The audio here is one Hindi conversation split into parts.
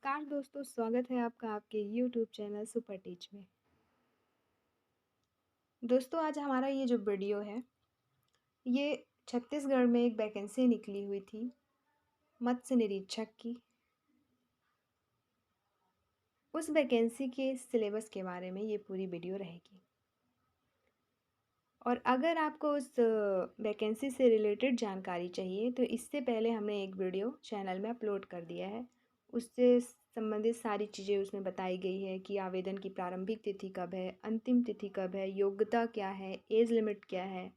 नमस्कार दोस्तों, स्वागत है आपका आपके यूट्यूब चैनल सुपर टीच में। दोस्तों, आज हमारा ये जो वीडियो है, ये छत्तीसगढ़ में एक वैकेंसी निकली हुई थी मत्स्य निरीक्षक की। उस वैकेंसी के सिलेबस के बारे में ये पूरी वीडियो रहेगी। और अगर आपको उस वैकेंसी से रिलेटेड जानकारी चाहिए तो इससे पहले हमने एक वीडियो चैनल में अपलोड कर दिया है। उससे संबंधित सारी चीज़ें उसमें बताई गई है कि आवेदन की प्रारंभिक तिथि कब है, अंतिम तिथि कब है, योग्यता क्या है, एज लिमिट क्या है,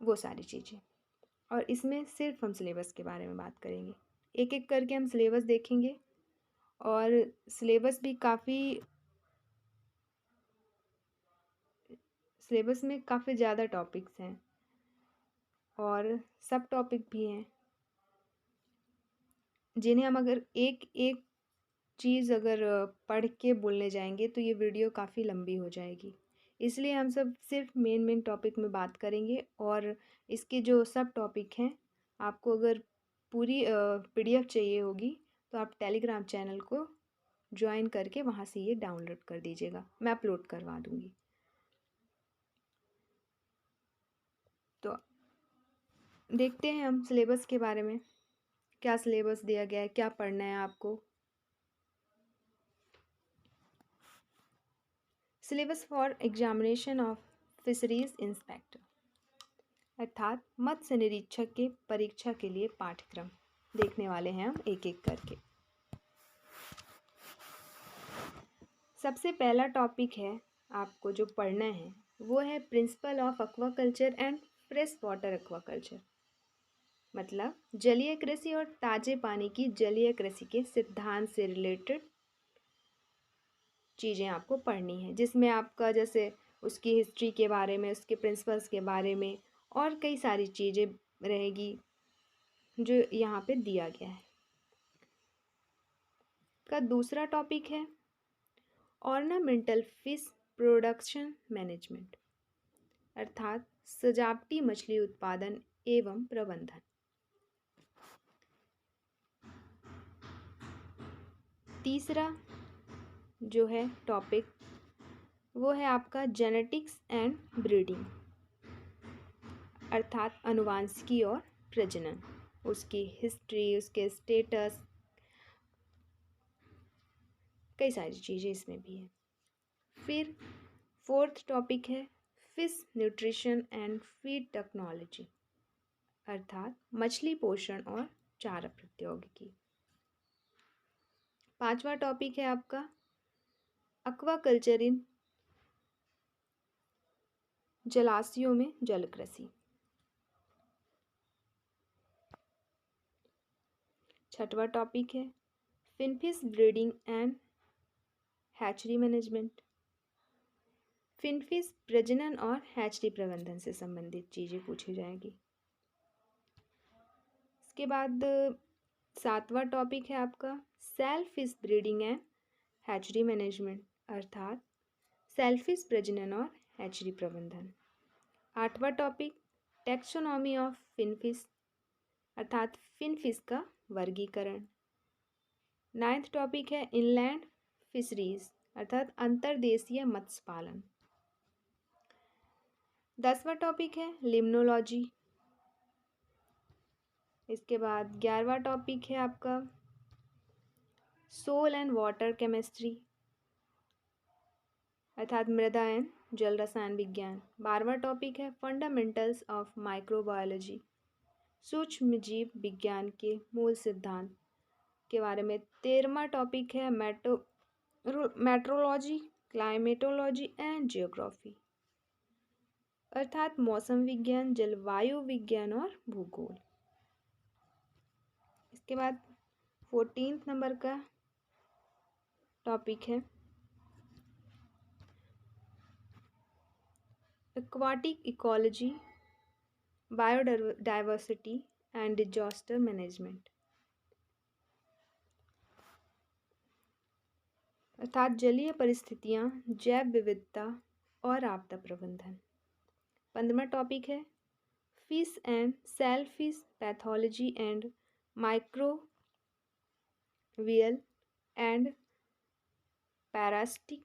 वो सारी चीज़ें। और इसमें सिर्फ हम सिलेबस के बारे में बात करेंगे। एक एक करके हम सिलेबस देखेंगे और सिलेबस में काफ़ी ज़्यादा टॉपिक्स हैं और सब टॉपिक भी हैं, जिन्हें हम अगर एक एक चीज़ अगर पढ़ के बोलने जाएंगे तो ये वीडियो काफ़ी लंबी हो जाएगी। इसलिए हम सब सिर्फ मेन टॉपिक में बात करेंगे और इसके जो सब टॉपिक हैं, आपको अगर पूरी पीडीएफ चाहिए होगी तो आप टेलीग्राम चैनल को ज्वाइन करके वहाँ से ये डाउनलोड कर दीजिएगा, मैं अपलोड करवा दूँगी। तो देखते हैं हम सिलेबस के बारे में, क्या सिलेबस दिया गया है, क्या पढ़ना है आपको। Syllabus for examination of fisheries inspector, अर्थात मत्स्य निरीक्षक के परीक्षा के लिए पाठ्यक्रम देखने वाले हैं हम एक एक करके। सबसे पहला टॉपिक है आपको जो पढ़ना है वो है principle of aquaculture and fresh water aquaculture, मतलब जलीय कृषि और ताजे पानी की जलीय कृषि के सिद्धांत से रिलेटेड चीज़ें आपको पढ़नी है, जिसमें आपका जैसे उसकी हिस्ट्री के बारे में, उसके प्रिंसिपल्स के बारे में और कई सारी चीज़ें रहेगी जो यहाँ पे दिया गया है। का दूसरा टॉपिक है ऑर्नामेंटल फिश प्रोडक्शन मैनेजमेंट, अर्थात सजावटी मछली उत्पादन एवं प्रबंधन। तीसरा जो है टॉपिक वो है आपका जेनेटिक्स एंड ब्रीडिंग, अर्थात अनुवांशिकी और प्रजनन, उसकी हिस्ट्री, उसके स्टेटस, कई सारी चीज़ें इसमें भी है। फिर फोर्थ टॉपिक है fish nutrition and feed technology, अर्थात मछली पोषण और चारा प्रौद्योगिकी। पांचवा टॉपिक है आपका एक्वाकल्चर इन जलाशयों में जल कृषि। छठवा टॉपिक है finfish breeding and hatchery management, finfish प्रजनन और हैचरी प्रबंधन से संबंधित चीज़ें पूछी जाएगी। इसके बाद सातवां टॉपिक है आपका shellfish breeding and hatchery management, अर्थात सेलफिश प्रजनन और हैचरी प्रबंधन। आठवां टॉपिक टैक्सोनॉमी ऑफ फिनफिश, अर्थात फिनफिश का वर्गीकरण। नाइन्थ टॉपिक है इनलैंड फिशरीज, अर्थात अंतर्देशीय मत्स्य पालन। 10वां टॉपिक है लिम्नोलॉजी। इसके बाद 11वां टॉपिक है आपका सोल एंड वाटर केमिस्ट्री, अर्थात मृदा एवं जल रसायन विज्ञान। 12वां टॉपिक है फंडामेंटल्स ऑफ माइक्रोबायोलॉजी, सूक्ष्म जीव विज्ञान के मूल सिद्धांत के बारे में। 13वां टॉपिक है मेट्रोलॉजी, क्लाइमेटोलॉजी एंड जियोग्राफी, अर्थात मौसम विज्ञान, जलवायु विज्ञान और भूगोल। इसके बाद 14 नंबर का टॉपिक है aquatic ecology, biodiversity and disaster management, अर्थात जलीय परिस्थितियाँ, जैव विविधता और आपदा प्रबंधन। 15वां टॉपिक है fish and shellfish pathology and micro microbial and parasitic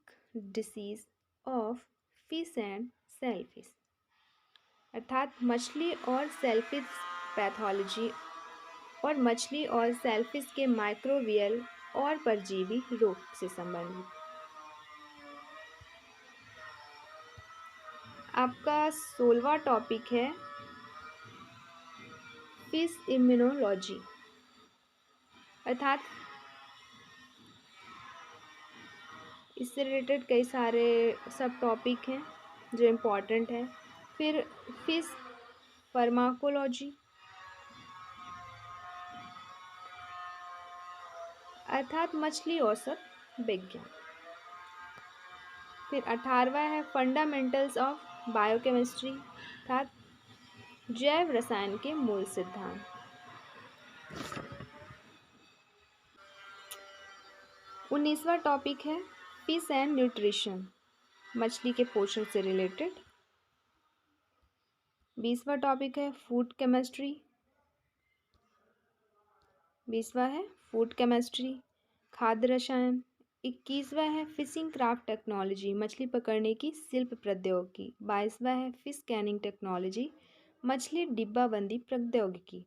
disease of fish and shellfish। अर्थात मछली और सेलफिश पैथोलॉजी और मछली और सेलफिश के माइक्रोबियल और परजीवी रोग से संबंधित। आपका 16वां टॉपिक है फिश इम्यूनोलॉजी, अर्थात इससे रिलेटेड कई सारे सब टॉपिक हैं जो इम्पोर्टेंट है। फिर फिश फार्माकोलॉजी, अर्थात मछली औषध विज्ञान। फिर 18वां है फंडामेंटल्स ऑफ बायोकेमिस्ट्री, अर्थात जैव रसायन के मूल सिद्धांत। 19वां टॉपिक है फिश एंड न्यूट्रिशन, मछली के पोषण से रिलेटेड। 20वां टॉपिक है फूड केमिस्ट्री, 20वां है फूड केमिस्ट्री खाद्य रसायन। 21वां है फिशिंग क्राफ्ट टेक्नोलॉजी, मछली पकड़ने की शिल्प प्रौद्योगिकी। 22वां है फिश स्कैनिंग टेक्नोलॉजी, मछली डिब्बाबंदी प्रौद्योगिकी।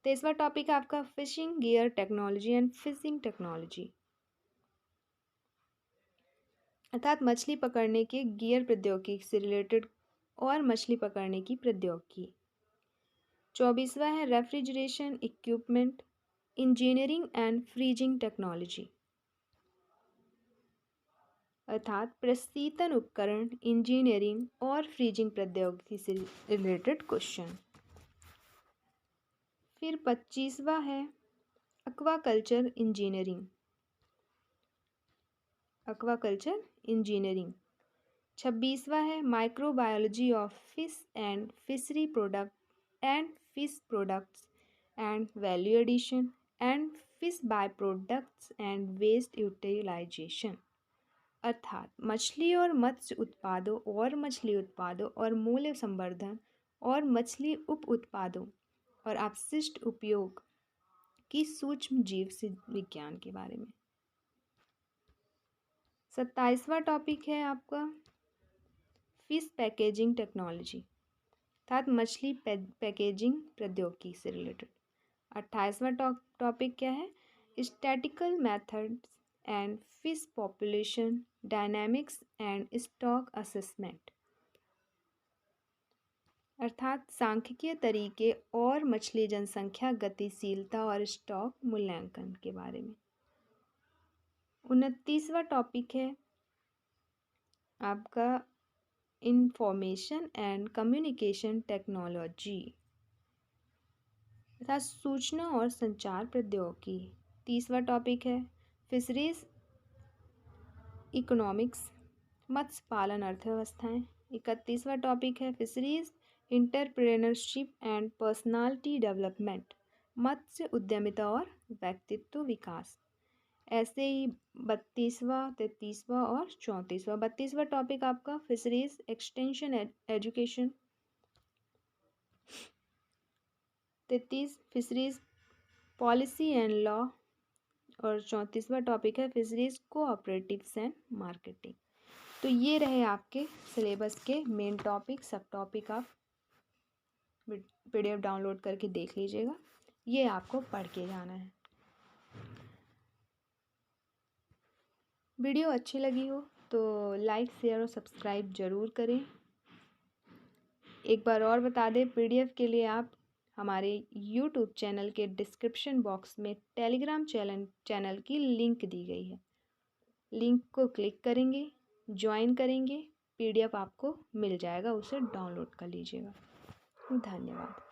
23वां टॉपिक है आपका fishing gear technology and fishing technology, अर्थात मछली पकड़ने के गियर प्रौद्योगिकी से रिलेटेड और मछली पकड़ने की प्रौद्योगिकी। 24वां है refrigeration equipment engineering and freezing technology, अर्थात प्रशीतन उपकरण इंजीनियरिंग और फ्रीजिंग प्रौद्योगिकी से रिलेटेड क्वेश्चन। फिर 25वां है एक्वाकल्चर इंजीनियरिंग, एक्वाकल्चर इंजीनियरिंग। 26वां है microbiology of fish and fishery product and fish products and value addition and fish by products and waste utilisation, अर्थात मछली और मत्स्य उत्पादों और मछली उत्पादों और मूल्य संवर्धन और मछली उप उत्पादों और अपशिष्ट उपयोग की सूक्ष्म जीव से विज्ञान के बारे में। 27वां टॉपिक है आपका फिश पैकेजिंग टेक्नोलॉजी, अर्थात मछली पैकेजिंग प्रौद्योगिकी से रिलेटेड। 28वां टॉपिक क्या है statistical methods and fish population dynamics and stock assessment, अर्थात सांख्यिकीय तरीके और मछली जनसंख्या गतिशीलता और स्टॉक मूल्यांकन के बारे में। 29वां टॉपिक है आपका इंफॉर्मेशन एंड कम्युनिकेशन टेक्नोलॉजी, तथा सूचना और संचार प्रौद्योगिकी। 30वां टॉपिक है फिशरीज इकोनॉमिक्स मत्स्य पालन अर्थव्यवस्थाएं। 31वां टॉपिक है fisheries entrepreneurship and personality development, मत्स्य उद्यमिता और व्यक्तित्व विकास। ऐसे ही 32वां 33वां और 34वां। 32वां टॉपिक आपका fisheries extension education. 33 fisheries policy and law और 34वां टॉपिक है फिशरीज कोऑपरेटिव्स एंड मार्केटिंग। तो ये रहे आपके सिलेबस के मेन टॉपिक। सब टॉपिक आप PDF डाउनलोड करके देख लीजिएगा, ये आपको पढ़ के जाना है। वीडियो अच्छी लगी हो तो लाइक शेयर और सब्सक्राइब ज़रूर करें। एक बार और बता दें PDF के लिए आप हमारे YouTube चैनल के डिस्क्रिप्शन बॉक्स में टेलीग्राम चैनल की लिंक दी गई है, लिंक को क्लिक करेंगे ज्वाइन करेंगे PDF आपको मिल जाएगा, उसे डाउनलोड कर लीजिएगा। धन्यवाद।